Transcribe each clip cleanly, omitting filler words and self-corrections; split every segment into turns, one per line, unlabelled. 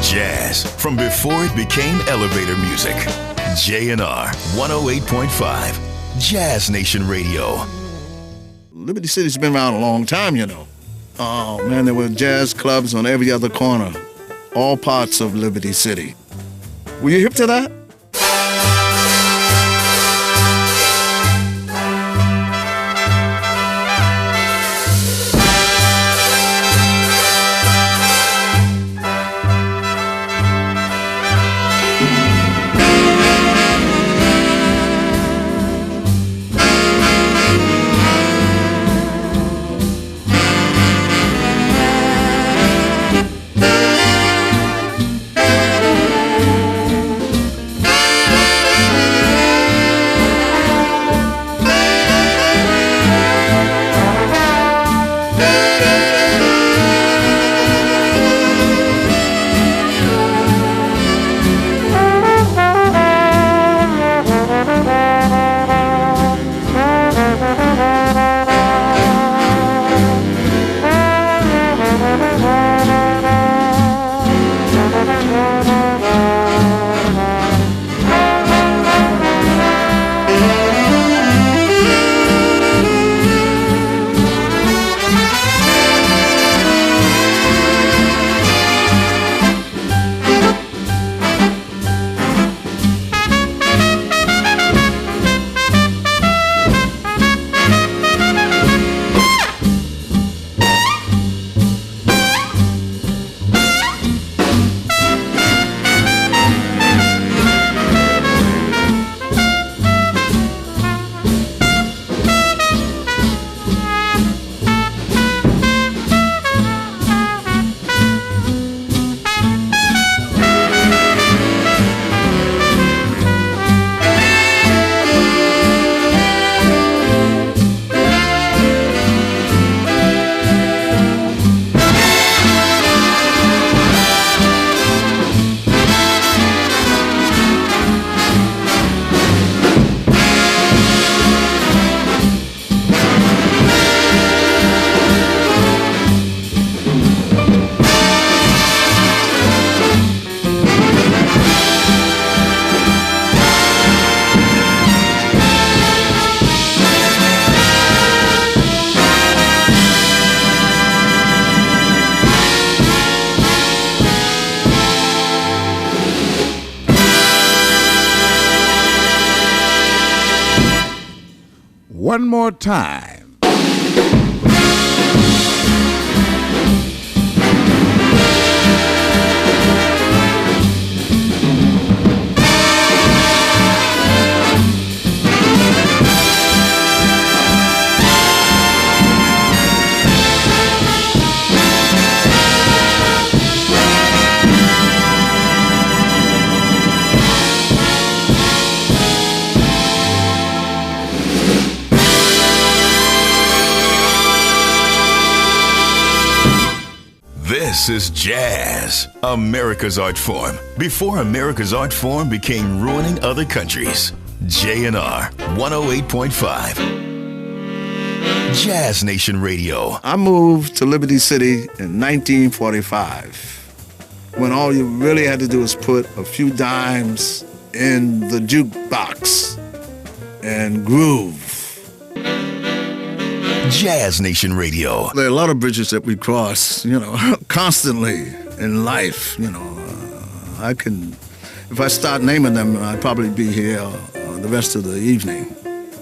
Jazz from before it became elevator music. JNR 108.5, Jazz Nation Radio.
Liberty City's been around a long time, you know. Oh, man, there were jazz clubs on every other corner, all parts of Liberty City. Were you hip to that?
One more time.
This is jazz, America's art form. Before America's art form became ruining other countries. JNR 108.5. Jazz Nation Radio.
I moved to Liberty City in 1945, when all you really had to do was put a few dimes in the jukebox and groove.
Jazz Nation Radio.
There are a lot of bridges that we cross, constantly in life. If I start naming them, I'd probably be here the rest of the evening.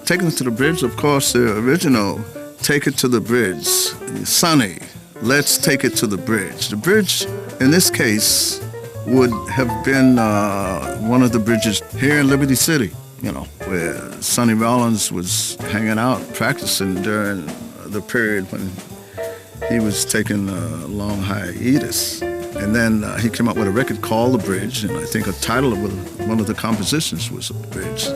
Taking It to the Bridge, of course, the original Take It to the Bridge. Sonny, Let's Take It to the Bridge. The bridge, in this case, would have been one of the bridges here in Liberty City, where Sonny Rollins was hanging out, practicing during the period when he was taking a long hiatus. And then he came up with a record called The Bridge, and I think a title of one of the compositions was The Bridge.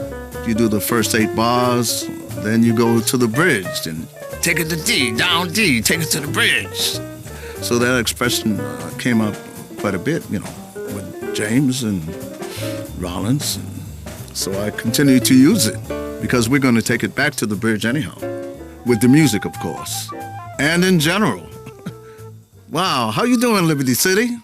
You do the first 8 bars, then you go to the bridge, and take it to D, down D, take it to the bridge. So that expression came up quite a bit, with James and Rollins. And so I continue to use it because we're going to take it back to the bridge anyhow, with the music, of course, and in general. Wow, how you doing, Liberty City?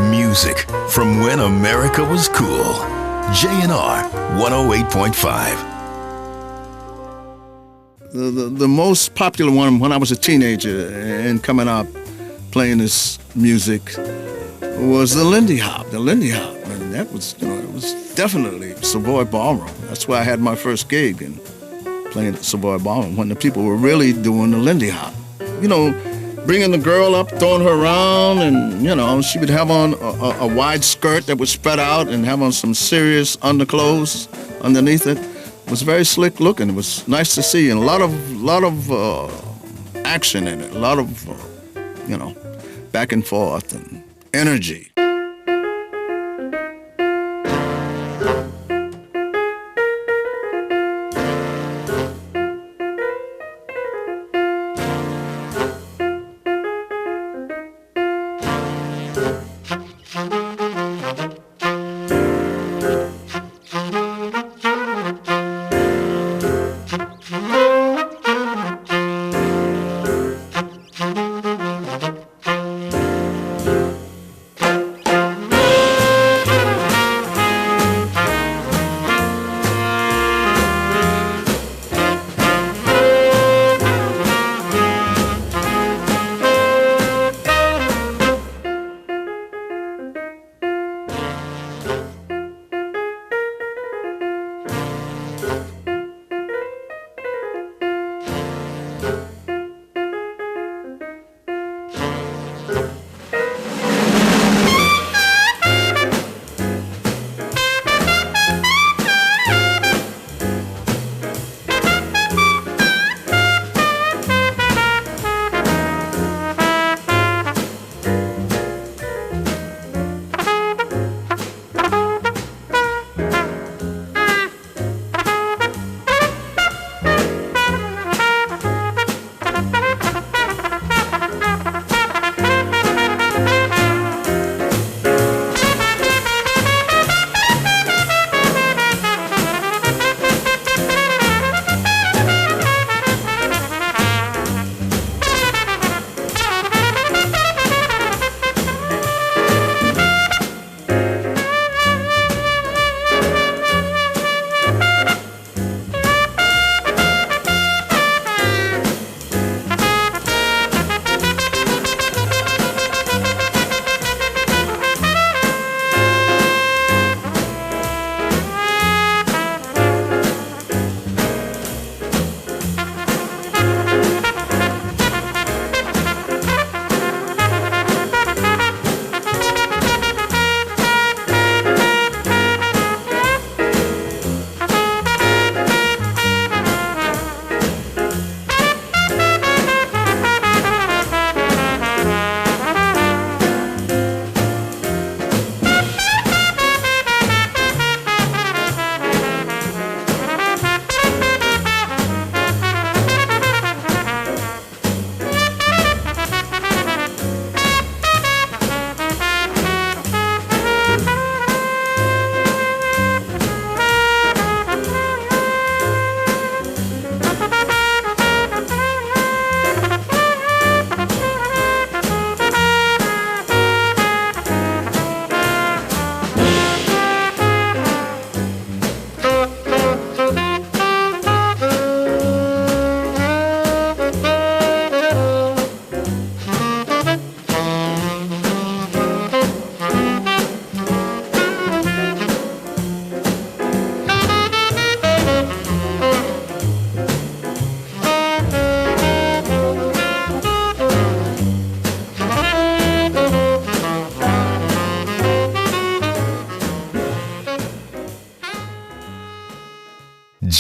Music from when America was cool. JNR 108.5.
The most popular one when I was a teenager and coming up playing this music was the Lindy Hop. The Lindy Hop, and that was, it was definitely Savoy Ballroom. That's where I had my first gig in playing at Savoy Ballroom, when the people were really doing the Lindy Hop. Bringing the girl up, throwing her around, and, she would have on a wide skirt that was spread out and have on some serious underclothes underneath it. It was very slick looking. It was nice to see, and a lot of action in it, a lot of, back and forth and energy.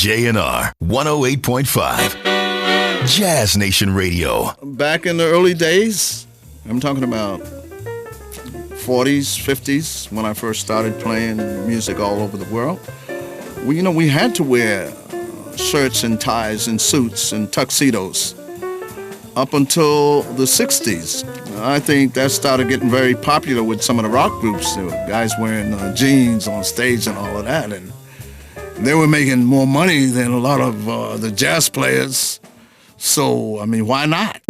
JNR 108.5, Jazz Nation Radio.
Back in the early days, I'm talking about 40s, 50s, when I first started playing music all over the world, we had to wear shirts and ties and suits and tuxedos up until the 60s. I think that started getting very popular with some of the rock groups. There were guys wearing jeans on stage and all of that, and they were making more money than a lot of the jazz players. So, why not?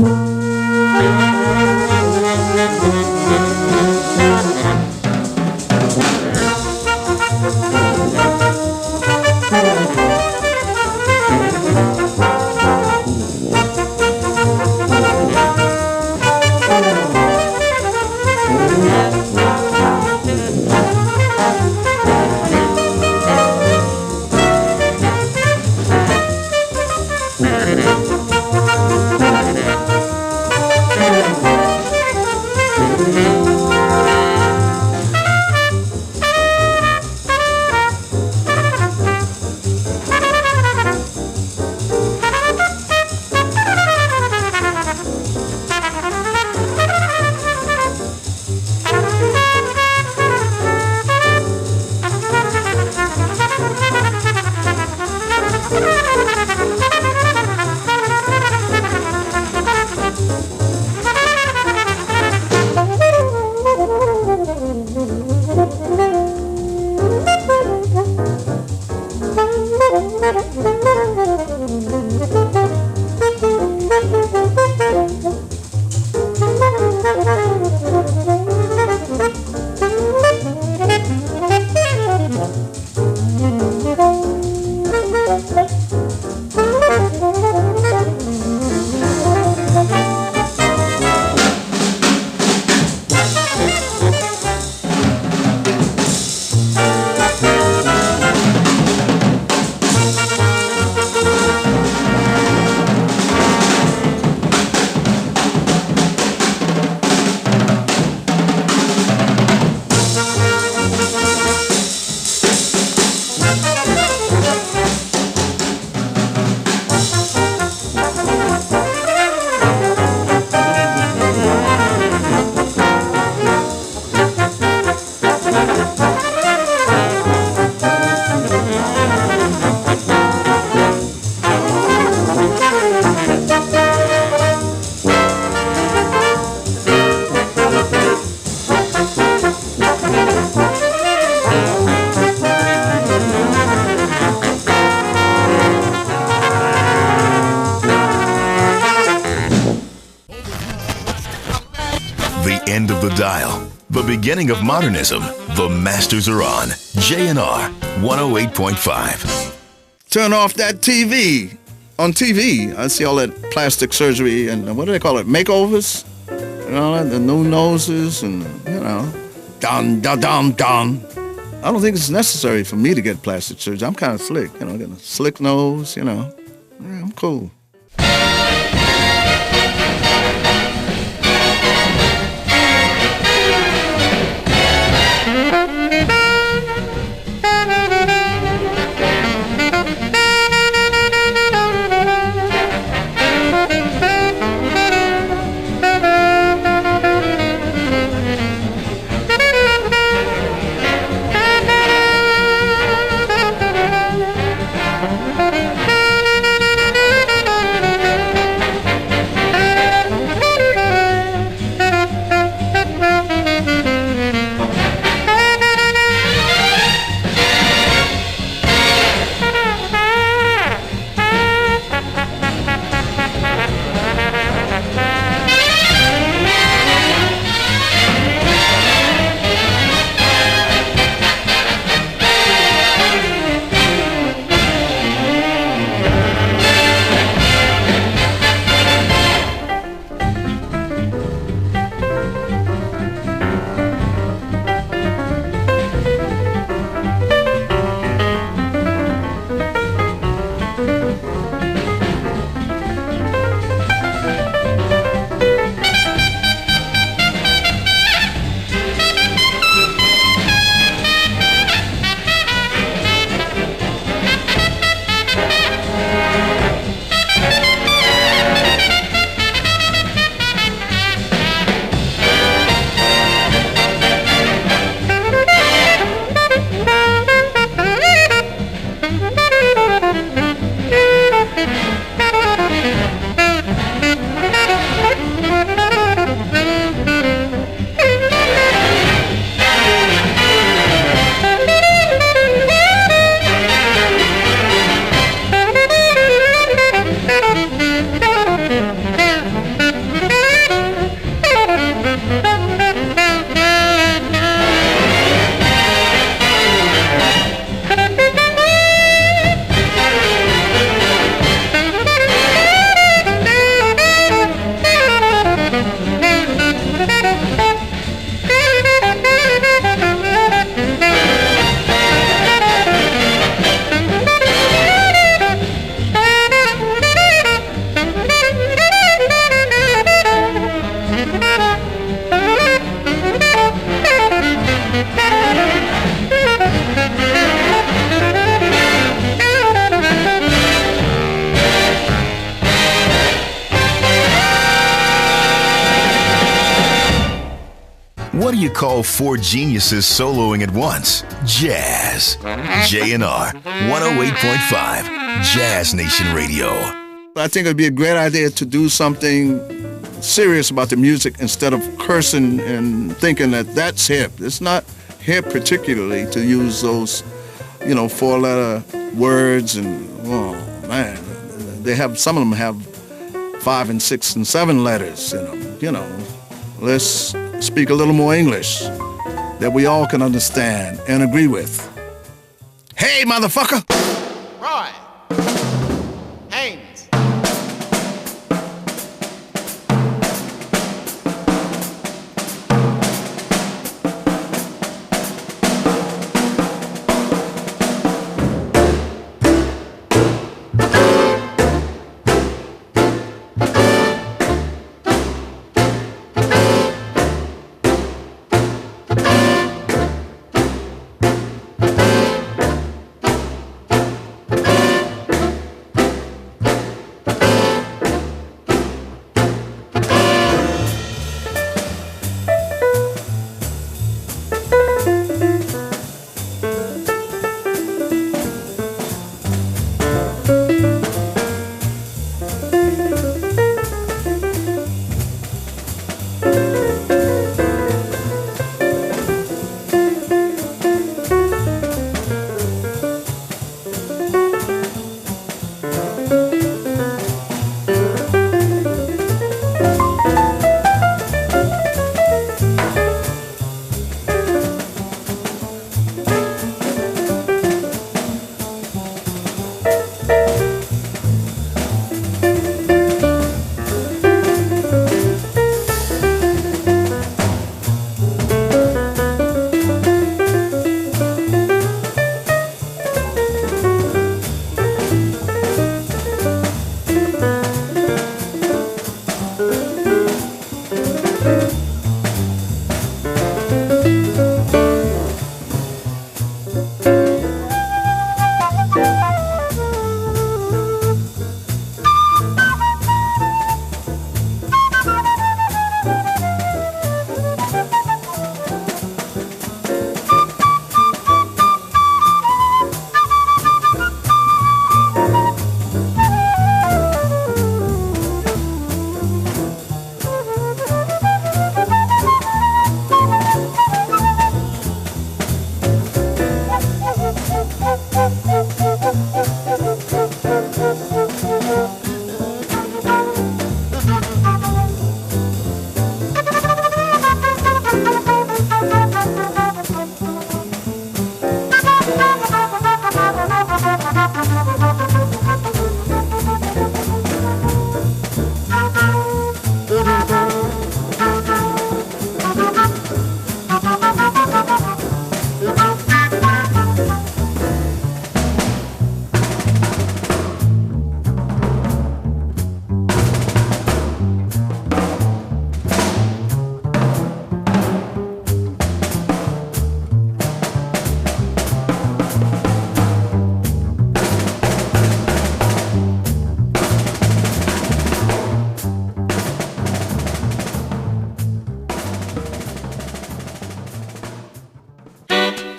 The end of the dial. The beginning of modernism. The masters are on. JNR 108.5.
Turn off that TV. On TV, I see all that plastic surgery and what do they call it? Makeovers? You know, the new noses and, you know, dum, dum, dum, dum. I don't think it's necessary for me to get plastic surgery. I'm kind of slick, you know, getting a slick nose, you know. Yeah, I'm cool.
What do you call four geniuses soloing at once? Jazz. JNR 108.5, Jazz Nation Radio.
I think it'd be a great idea to do something serious about the music instead of cursing and thinking that that's hip. It's not hip particularly to use those, four-letter words and, oh man, some of them have 5 and 6 and 7 letters in them. Let's speak a little more English that we all can understand and agree with. Hey, motherfucker!
Roy Haynes.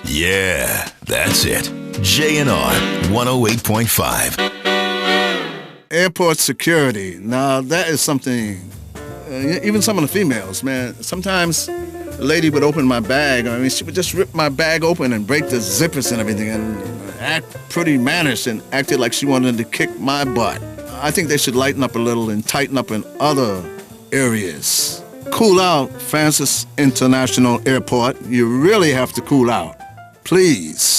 Yeah, that's it. JNR 108.5.
Airport security. Now, that is something, even some of the females, man, sometimes a lady would open my bag. I mean, she would just rip my bag open and break the zippers and everything and act pretty mannish and acted like she wanted to kick my butt. I think they should lighten up a little and tighten up in other areas. Cool out, Francis International Airport. You really have to cool out. Please.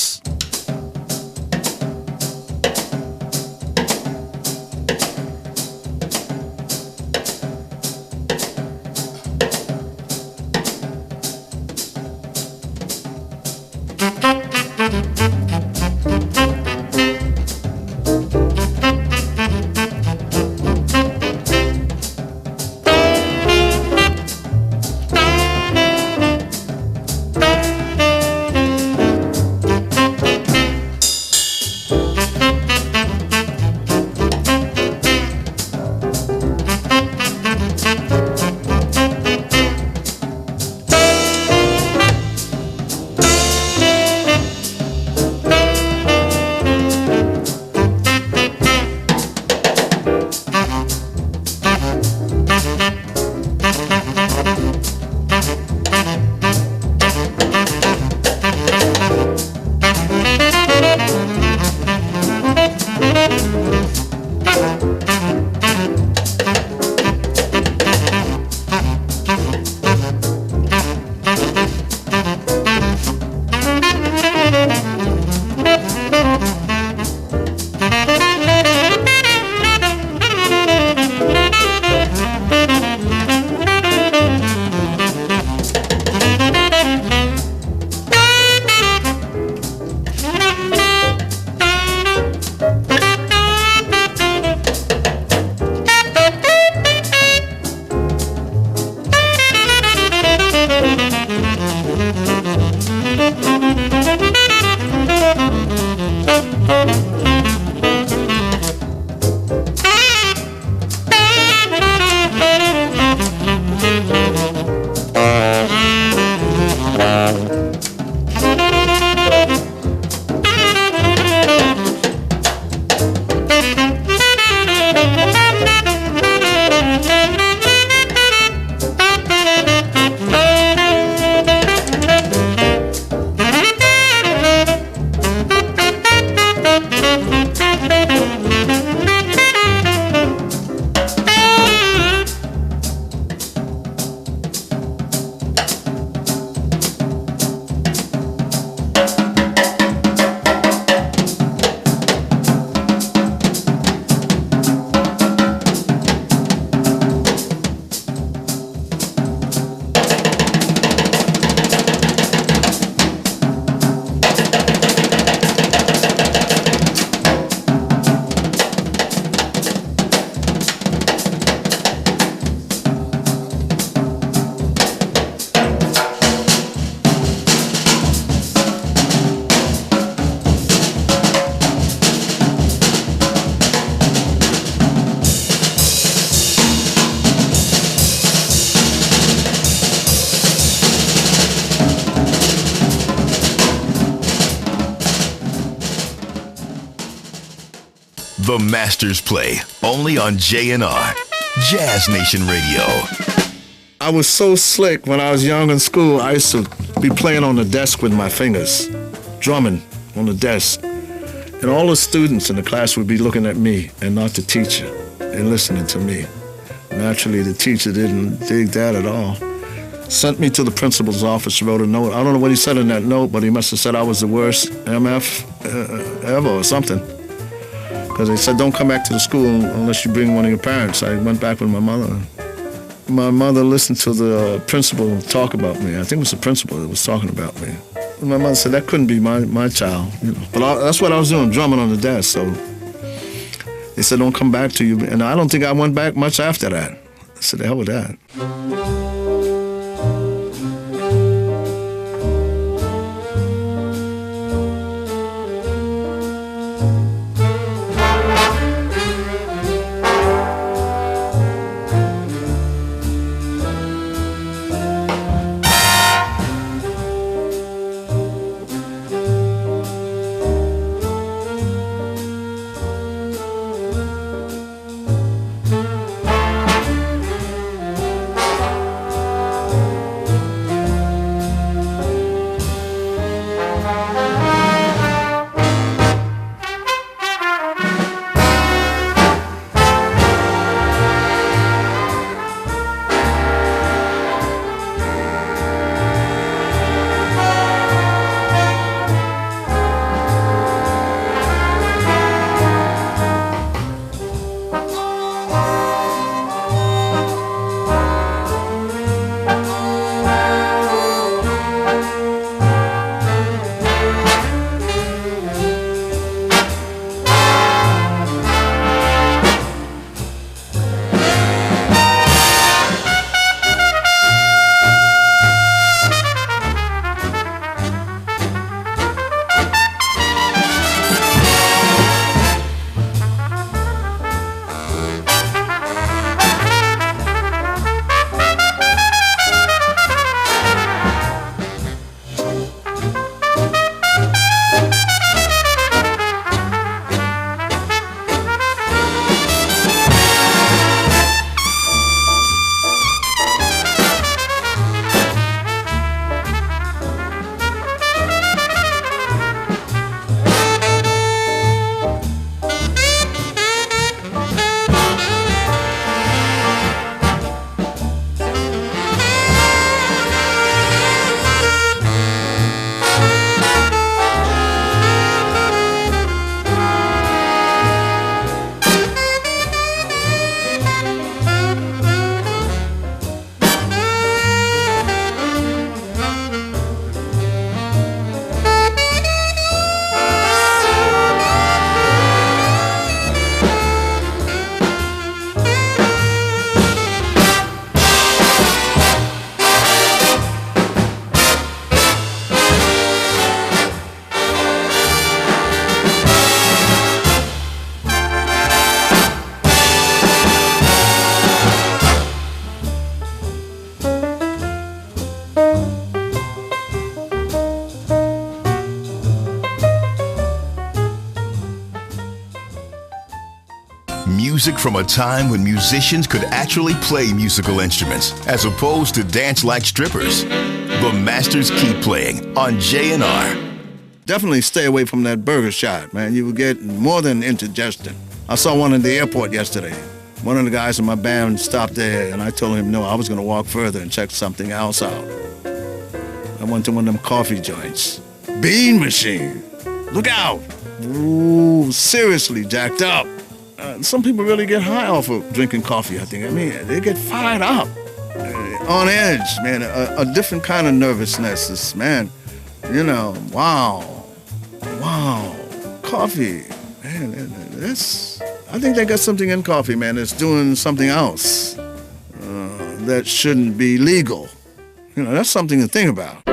The Masters Play, only on JNR, Jazz Nation Radio.
I was so slick when I was young in school. I used to be playing on the desk with my fingers, drumming on the desk. And all the students in the class would be looking at me and not the teacher and listening to me. Naturally, the teacher didn't dig that at all. Sent me to the principal's office, wrote a note. I don't know what he said in that note, but he must have said I was the worst MF ever or something. Because they said, don't come back to the school unless you bring one of your parents. I went back with my mother. My mother listened to the principal talk about me. I think it was the principal that was talking about me. And my mother said, that couldn't be my child. You know. But that's what I was doing, drumming on the desk. So they said, don't come back to you. And I don't think I went back much after that. I said, the hell with that.
music from a time when musicians could actually play musical instruments as opposed to dance like strippers. The Masters keep playing on J&R.
Definitely stay away from that burger shop, man. You will get more than indigestion. I saw one in the airport yesterday. One of the guys in my band stopped there, and I told him no, I was going to walk further and check something else out. I went to one of them coffee joints. Bean machine. Look out. Ooh, seriously jacked up. Some people really get high off of drinking coffee, I think. I mean, they get fired up, on edge, man. A different kind of nervousness, man. You know, wow. Coffee, man, I think they got something in coffee, man, that's doing something else that shouldn't be legal. You know, that's something to think about.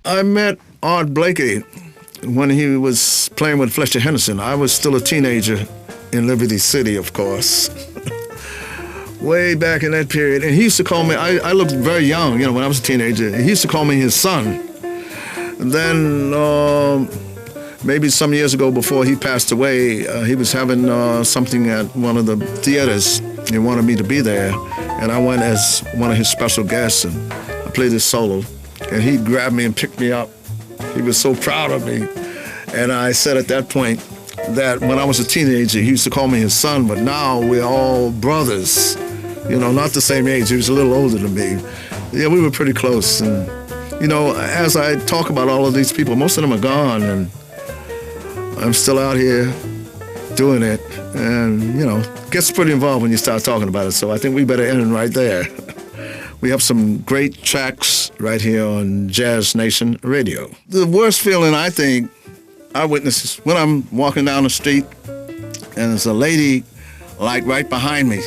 I met Art Blakey when he was playing with Fletcher Henderson. I was still a teenager in Liberty City, of course, way back in that period. And he used to call me, I looked very young, you know, when I was a teenager. He used to call me his son. And then maybe some years ago before he passed away, he was having something at one of the theaters. He wanted me to be there. And I went as one of his special guests, and I played his solo. And he grabbed me and picked me up. He was so proud of me. And I said at that point that when I was a teenager, he used to call me his son, but now we're all brothers. You know, not the same age. He was a little older than me. Yeah, we were pretty close. And, you know, as I talk about all of these people, most of them are gone, and I'm still out here doing it. And, you know, it gets pretty involved when you start talking about it. So I think we better end right there. We have some great tracks right here on Jazz Nation Radio. The worst feeling I think I witness is when I'm walking down the street and there's a lady like right behind me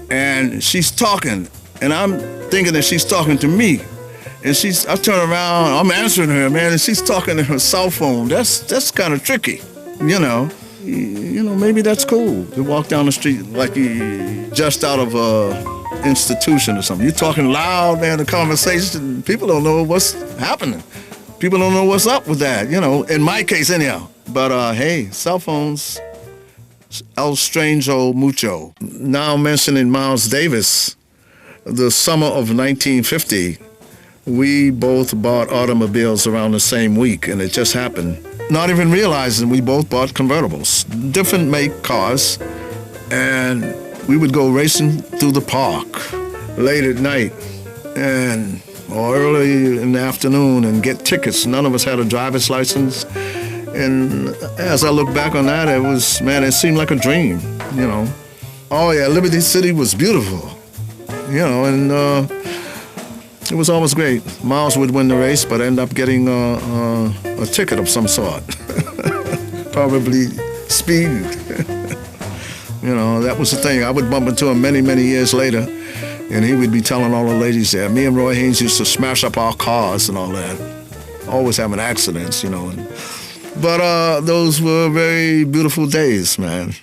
and she's talking and I'm thinking that she's talking to me. And I turn around, I'm answering her, man, and she's talking to her cell phone. That's kind of tricky, you know. Maybe that's cool to walk down the street like you just out of a institution or something. You're talking loud, man, the conversation, people don't know what's happening. People don't know what's up with that, in my case anyhow. But hey, cell phones, el strange mucho. Now mentioning Miles Davis, the summer of 1950, we both bought automobiles around the same week, and it just happened. Not even realizing we both bought convertibles, different make cars, and we would go racing through the park late at night or early in the afternoon and get tickets. None of us had a driver's license. And as I look back on that, it seemed like a dream, Oh yeah, Liberty City was beautiful, and it was always great. Miles would win the race, but end up getting a ticket of some sort. Probably speeding. That was the thing. I would bump into him many, many years later, and he would be telling all the ladies there, me and Roy Haynes used to smash up our cars and all that. Always having accidents, But those were very beautiful days, man.